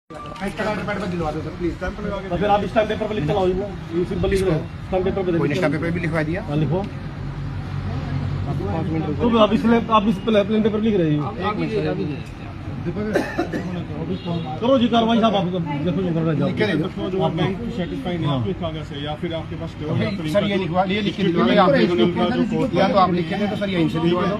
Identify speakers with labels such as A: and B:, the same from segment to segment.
A: दिलवा दो sir please.
B: तो फिर आप स्टैम्प पेपर पर लिख चलाओ ना, ये सिंपल लिख रहे हो स्टैम्प पेपर पे।
A: कोई स्टैम्प पेपर भी लिखवा दिया।
B: हाँ लिखो।
A: 5 मिनट
B: तो आप इस प्लेन पेपर लिख रहे हो। करो जी कार्रवाई साहब, आप देखो जो करना चाहते
C: जो बैंक सेटिस्फाइड है आपके कागज है या फिर आपके पास
A: सर ये लिखवा ये लिख के दिलवा दो आप, या तो आप लिख के दे तो सर ये इनसे दिलवा दो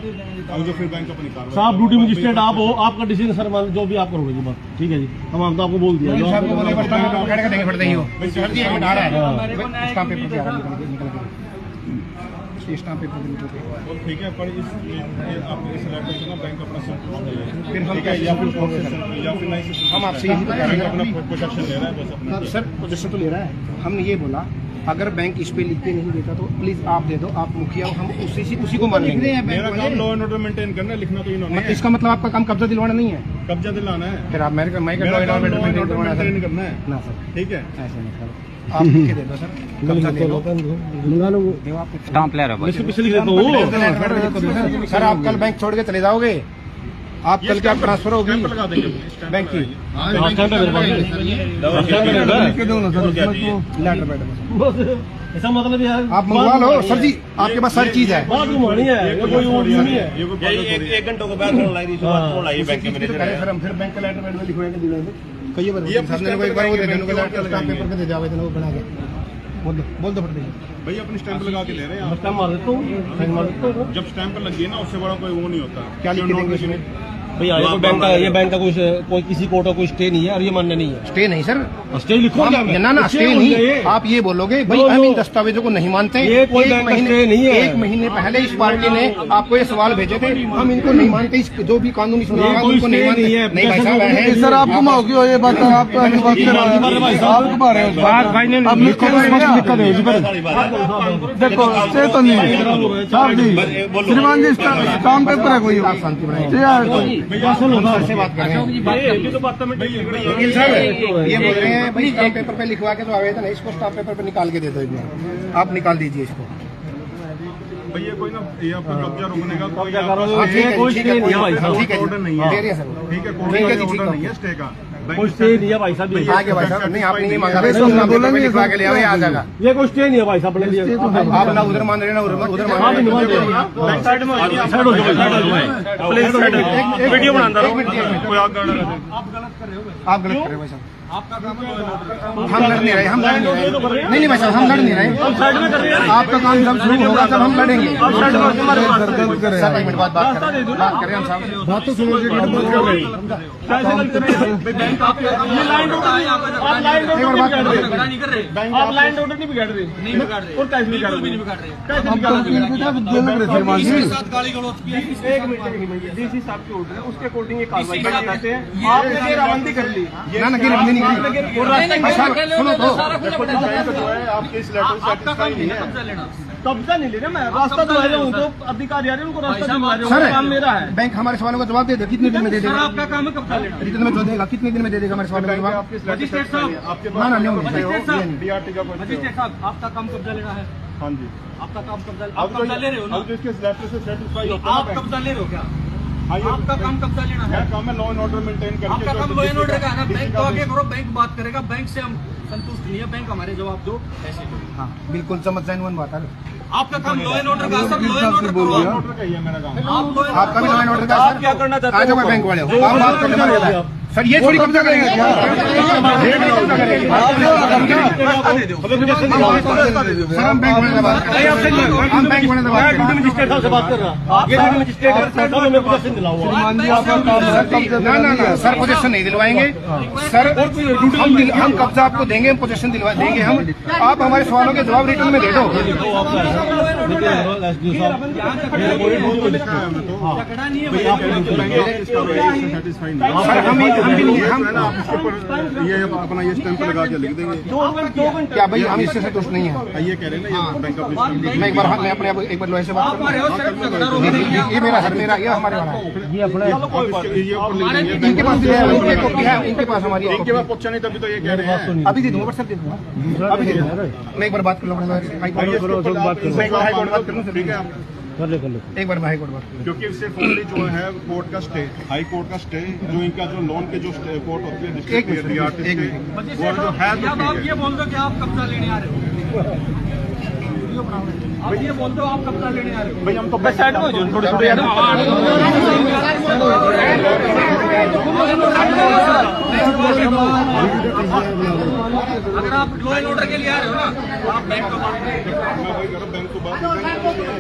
C: और जो फिर बैंक अपनी कार्रवाई।
B: साहब ड्यूटी मजिस्ट्रेट आप हो, आपका डिसीजन सर जो भी आप करोगे जी बात ठीक है जी। हम तो आपको बोल दिया
A: साहब को बोले बस स्टैम्प पेपर देंगे पड़ते ही हो सर जी हटा रहा है स्टैम्प पेपर पे निकल के स्टैम्प पेपर निकल के
C: ठीक है। पर इस आप इस लेटर से ना बैंक अपना
A: फिर हम
C: ठीक है या फिर नहीं
A: हम आपसे यही बता रहे हैं
C: अपना प्रोटेक्शन ले रहा है बस अपना।
A: सर पोजीशन तो ले रहा है। हमने ये बोला अगर बैंक इस पे लिख के नहीं देता तो प्लीज आप दे दो, आप मुखिया हो, हम उसी को मान लेंगे।
C: मेरा काम लॉ एंड ऑर्डर मेंटेन करना है, लिखना तो इन्होंने है।
A: इसका मतलब आपका काम कब्जा दिलवाना नहीं है,
C: कब्जा दिलाना है।
A: फिर आप मैं लॉ एंड ऑर्डर मेंटेन
C: करना है
A: ना सर,
C: ठीक है।
A: ऐसे नहीं सर, आप लिख के दे दो सर, कब्जा ले लो
D: स्टाम्प ले रहा
A: है। सर आप कल बैंक छोड़ के चले जाओगे, आप कल क्या ट्रांसफर होगी
C: लगा देंगे
A: बैंक की
B: ऐसा मतलब यार
A: आप मंगवा लो सर जी, आपके पास सारी चीज है।
B: बात घुमानी है, ये कोई वो नहीं है।
C: एक घंटे को बैंक
A: सर हम फिर बैंक का लेटर पैड में लिखवाएंगे दिलाएंगे कई बार एक बार वो दे देंगे स्टैम्प पेपर पे दे जावे देना वो बना के बोल दो फट
C: भाई अपनी स्टैंप लगा के ले रहे हैं।
B: स्टैम्प मार देता हूँ, साइन मार देता हूँ।
C: जब स्टैंप लग गई ना उससे बड़ा कोई वो नहीं होता।
A: क्या लिख के देंगे इसमें
B: भैया ये बैंक का कोई किसी कोर्ट का कोई स्टे नहीं है और ये मान्य नहीं है।
A: स्टे नहीं सर,
B: स्टे लिखो
A: ना स्टे नहीं, आप ये बोलोगे भाई हम इन दस्तावेजों को नहीं मानते।
B: ये कोई महीने नहीं है।
A: 1 महीने पहले इस पार्टी ने आपको ये सवाल भेजे थे, हम इनको नहीं मानते, जो भी कानूनी सुनाया उनको नहीं मानते। नहीं भाई साहब
E: सर आप घुमाओगे ये बात आप देखो स्टे तो नहीं है साहब जी, श्रीमान जी स्टाम्प पेपर है कोई
A: शांति बनाए से बात कर रहे हैं वकील साहब, ये बोल रहे हैं भाई स्टाम्प पेपर पे लिखवा के तो आवेदन है, इसको स्टाम्प पेपर पे निकाल के दे दो, आप निकाल दीजिए इसको।
C: भैया कोई ना ये आपका कब्जा रोकने का कोई
A: ऑर्डर नहीं है,
C: ठीक है ऑर्डर नहीं है स्टे का,
B: कोई स्टे नहीं है भाई साहब।
A: आगे भाई साहब नहीं आपने ये मांगा लिखवा के ले आओ, आ जाएगा।
B: ये कोई स्टे नहीं है भाई साहब,
A: आप ना उधर मान रहे ना उधर मान रहे।
C: वीडियो बना
A: आप गलत कर रहे हो भाई साहब, हम लड़ नहीं रहे, हम लड़ नहीं रहे, नहीं भाई साहब हम लड़ नहीं रहे, आपका काम जब शुरू होगा तब हम लड़ेंगे। सर 1 मिनट बाद बात करें हम साहब, बात तो
B: आप लाइन ऑर्डर नहीं बिगाड़ रहे और कैसे बिगाड़ डीसी साहब के ऑर्डर है, उसके अकॉर्डिंग ये कार्रवाई करते हैं। आपने रवानगी कर ली
A: सुनो तो
C: आपके इस लेटर सेटिस्फाई नहीं है,
B: कब्जा नहीं ले रहे, मैं रास्ता तो है तो अधिकारी आ रहे हैं उनको रास्ता दिलवा रहे हैं, काम मेरा है।
A: बैंक हमारे सवालों का जवाब दे दे, कितने दिन में दे देगा?
B: आपका काम है कब्जा लेना,
A: जितने में जो देगा कितने दिन में दे देगा हमारे सवालों का जवाब?
B: मजिस्ट्रेट साहब
C: आपके
A: ना ना
C: मजिस्ट्रेट
B: साहब आपका काम कब्जा लेना है।
C: हाँ जी
B: आपका काम कब्जा, आप कब्जा ले रहे हो ना?
C: इसके लेटर से सेटिस्फाई होता
B: आप कब्जा ले रहे हो क्या? आपका काम कब्जा लेना है,
C: काम है लॉ एंड ऑर्डर मेंटेन करके।
B: आपका काम लॉ एंड ऑर्डर का है ना, बैंक को आगे करो, बैंक बात करेगा, बैंक से हम संतुष्ट नहीं है, बैंक हमारे जवाब दो ऐसे।
A: हाँ बिल्कुल समझ जाए बात है,
B: आपका काम लॉ एंड ऑर्डर का सर, लॉ एंड ऑर्डर बोल रहा
C: ऑर्डर का ही है मेरा काम।
A: आपका भी लॉ एंड ऑर्डर का
B: आप क्या करना चाहते हो?
A: आ जाओ बैंक वाले हो, आप बात करने सर ये थोड़ी कब्जा करेंगे क्या? हम बैंक वाले से बात कर रहे हैं, हम बैंक वाले से बात कर रहे हैं,
B: मजिस्ट्रेट साहब से बात कर रहा हूं, ये मजिस्ट्रेट
A: ना सर पोजीशन नहीं दिलवाएंगे सर, हम कब्जा आपको देंगे, पोजीशन दिलवा देंगे हम, आप हमारे सवालों के जवाब रिटर्न में दे दो। सर हम
C: ये अपना ये स्टैंप लगा के लिख देंगे
A: क्या भाई, हम इससे संतुष्ट नहीं है।
C: ये कह रहे हैं ना बैंक ऑफ
A: मैं एक बार लॉयर से बात करूं, ये मेरा सर, मेरा ये हमारे वाला है, ये अपना इनके पास है, इनके पास हमारी
C: इनके पास पूछा नहीं तभी तो ये कह रहे हैं।
A: अभी दे दूंगा, व्हाट्सएप दे दूंगा, अभी दे दूंगा, मैं एक बार बात कर लूंगा, हाई कोर्ट बात करूँ, ठीक है। एक बार मैं हाई कोर्ट बात करूं।
C: क्योंकि सिर्फ ओनली जो है कोर्ट का स्टे, हाई कोर्ट का स्टे, जो इनका जो लोन के जो कोर्ट होती है डिस्ट्रिक्ट
A: एक
C: DRT
A: मिनट।
C: वो जो है तो
B: अब आप
C: ठीक
B: ये
C: है।
B: बोल दो कि आप कब्जा लेने आ रहे हो। अब ये बोल दो आप कब्जा लेने आ रहे हो।
C: भाई हम तो साइड में थोड़े थोड़े
B: अगर आप लॉ एंड ऑर्डर के लिए आ रहे हो ना तो आप बैंक को बात करें।
C: मैं वही कर रहा हूं, बैंक को बात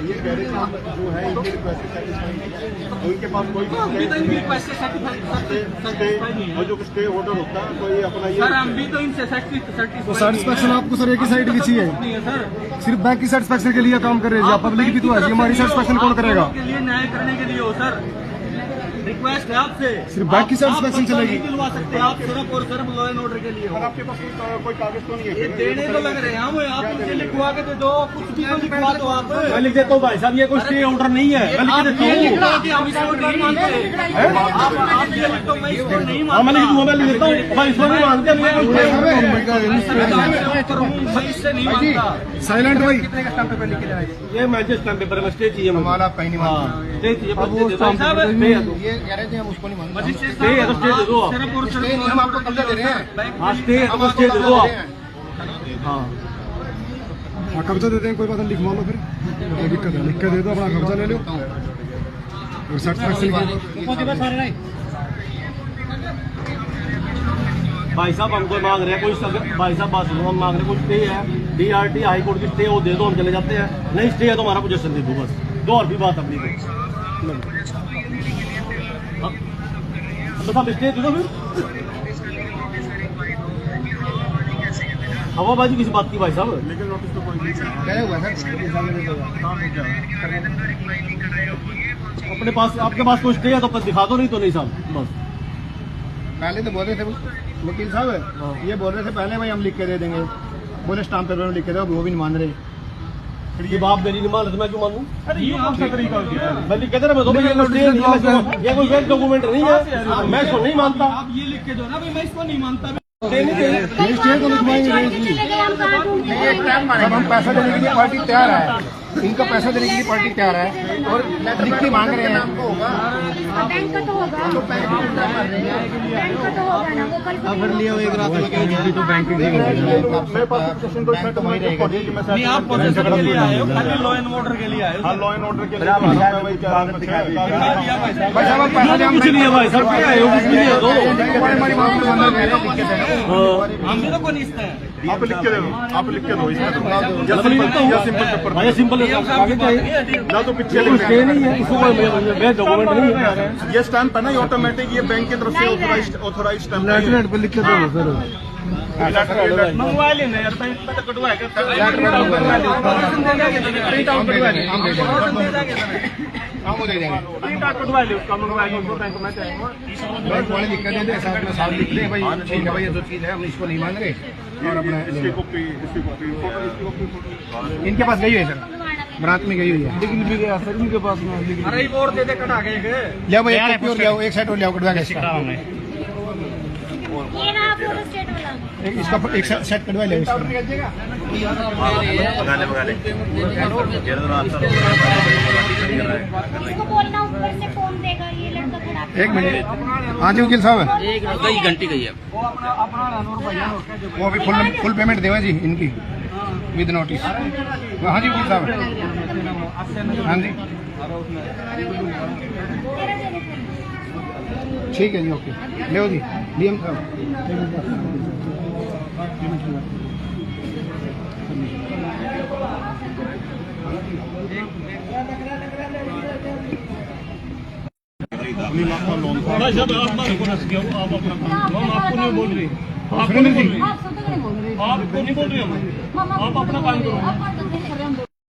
C: ये कह रहे हैं जो है इनकी रिक्वेस्ट सेटिस्फाई नहीं है, उनके पास कोई
B: अभी तो इनकी पैसे सेटिस्फाई नहीं है
C: और जो स्टे ऑर्डर होता है कोई अपना ये
B: सर। हम भी तो इनसे सेटिस्फाई
E: सेटिस्फेक्शन आपको सर एक ही साइड की चाहिए,
B: नहीं है सर।
E: सिर्फ बैंक की सेटिस्फेक्शन के लिए काम कर रहे हैं, पब्लिक भी तो है, हमारी सेटिस्फेक्शन कौन करेगा?
B: के लिए न्याय करने के लिए हो सर। रिक्वेस्ट है आपसे,
E: सिर्फ बैंक की satisfaction
B: आप
E: चलेगी।
B: नहीं दिलवा सकते आप सिर्फ और सिर्फ लॉ एंड ऑर्डर के लिए हो।
C: आपके पास कोई कागज तो नहीं
B: ये
C: है?
B: देने को लग रहे हैं हम, आप मुझे लिखवा के दे दो, कुछ भी तो लिखवा दो आप।
D: मैं लिख देता हूँ भाई साहब, ये कोई स्टे ऑर्डर नहीं है। मैं लिख
B: आप
D: देता
B: ये
D: हूँ।
B: लिखो कि हम इसको नहीं मानते। आप ये लिख दो, मैं इसको नहीं
D: हाँ मैं लिख
B: मानता।
D: दूंगा, मैं लिख देता हूँ भाई, इसको नहीं मानते हम।
B: मैं इससे नहीं मानता।
E: साइलेंट भाई,
A: कितने का स्टाम्प पेपर लेके जाएंगे?
D: ये मैजिस्ट्रेट स्टैम्प पेपर में स्टे चाहिए मुझे।
A: हमारा कहीं नहीं मानता।
D: स्टे चाहिए,
E: अब वो
D: स्टे दे दो।
E: स्टाम्प पेपर
D: स्टे है तो।
A: ये कह रहे थे हम उसको नहीं मानते।
B: मजिस्ट्रेट
D: स्टे है तो स्टे दे दो आप।
B: सिर्फ और सिर्फ
A: नहीं, हम आपको कब्जा दे रहे हैं।
D: हाँ स्टे है तो स्टे दे दो आप। हाँ
E: हाँ कब्जा देते हैं, कोई बात नहीं, लिखवा लो फिर, कोई दिक्कत है, लिख के दे दो, अपना कब्जा ले लो और सेटिस्फेक्शन
D: भाई साहब हमको मांग रहे हैं कोई भाई साहब बात सुनो, हम मांग रहे हैं कोई स्टे है, DRT हाई कोर्ट की स्टे वो दे दो, हम चले जाते हैं। नहीं स्टे है तो हमारा पोजीशन दे दो बस, दो और भी बात अपनी को। बस आप स्टे दे दो फिर। हवाबाजी किसी बात की भाई साहब?
C: लेकिन नोटिस तो कोई नहीं है।
A: क्या हुआ सर?
D: अपने पास आपके पास कोई स्टे है तो दिखा दो, नहीं तो नहीं साहब बस।
A: पहले तो बोल रहे थे वकील साहब, ये बोल रहे थे पहले भाई हम लिख के दे देंगे, बोले स्टाम्प पेपर में लिख के दो, वो भी नहीं मान रहे।
D: फिर ये बाप मेरी नहीं मान रहे तो मैं क्यों मानूं?
C: अरे ये कौन सा तरीका हो गया?
D: मैं लिख के दे रहा, मैं तो ये कोई स्टे नहीं है, ये कोई वेब डॉक्यूमेंट नहीं है, मैं इसको नहीं मानता।
B: आप ये लिख के दो ना भाई, मैं इसको नहीं मानता।
E: स्टे को लिखवाएंगे
A: अब हम पैसा देने के लिए पार्टी तैयार है, इनका पैसा देने के लिए पार्टी तैयार है और लिख के मांग रहे हैं।
F: बैंक का तो होगा, बैंक का तो होगा ना, वो कल
A: अगर लिया एक रात में तो बैंक
C: मेरे पास पोजीशन कोई सेट नहीं है कि मैं
B: नहीं, आप पोजीशन के लिए आए हो, खाली लॉ एंड ऑर्डर के लिए आए हो।
C: हाँ लॉ एंड ऑर्डर के लिए मैं वही कह रहा हूं,
B: दिखा दिया भाई साहब।
A: भाई साहब हम पैसा
D: कुछ नहीं है भाई साहब, क्या है वो कुछ नहीं है दो।
A: हमारी बात को मंदिर में लिख के देना।
B: हम भी तो कोई नहीं हैं।
C: आप लिख के दे दो, आप लिख के दो इसमें तो। या
D: मैं लिख देता हूँ।
C: या सिंपल पेपर
D: भाई सिंपल आगे चाहिए,
C: ना तो पीछे
D: कोई
C: लिख
D: स्टे नहीं है, इसको कोई वेब डॉक्यूमेंट नहीं है।
C: ये स्टैंप है ना, ये ऑटोमेटिक ये बैंक की तरफ से ऑथोराइज स्टैंप है।
E: लेटरेट पे लिख के दो सर।
B: मंगवा लेना यार, बैंक में तो कटवा के
A: हम वो दे देंगे।
B: कटवा लो, उसका मंगवा लो, उसको बैंक में जाएंगे।
A: बैंक वाले दिक्कत देते हैं, साथ में साथ लिख रहे हैं भाई, ठीक है भाई ये तो चीज है, हम इसको नहीं मान रहे और अपना
C: इसकी कॉपी फोटो इसकी कॉपी
A: इनके पास गई हुई है सर, बरात में गई हुई है।
E: लिख भी गया सर इनके पास में, लिख
B: अरे एक और दे दे, कटा के
A: लिया भाई एक कॉपी और लियाओ, एक सेट और लियाओ कटवा के इसका।
F: ये रहा फोटो स्टेट वाला।
A: इसका एक सेट कटवा लिया इसका।
F: इसको बोलना ऊपर से फोन देगा, ये लड़का खड़ा।
A: एक मिनट, हाँ जी वकील साहब,
D: कई घंटे गई है।
B: वो अपना नूर भैया
A: वो अभी फुल पेमेंट देवा जी इनकी विद नोटिस। हाँ जी वकील साहब, हाँ जी ठीक है जी, ओके ले जी डीएम साहब।
D: भाई साहब आप मारो को नस गया, आप अपना काम करो, हम आपको नहीं बोल रहे, आपको नहीं बोल रहे,
F: आप सब तो नहीं बोल रहे।
D: आपको नहीं बोल रहे हम, आप अपना काम करो।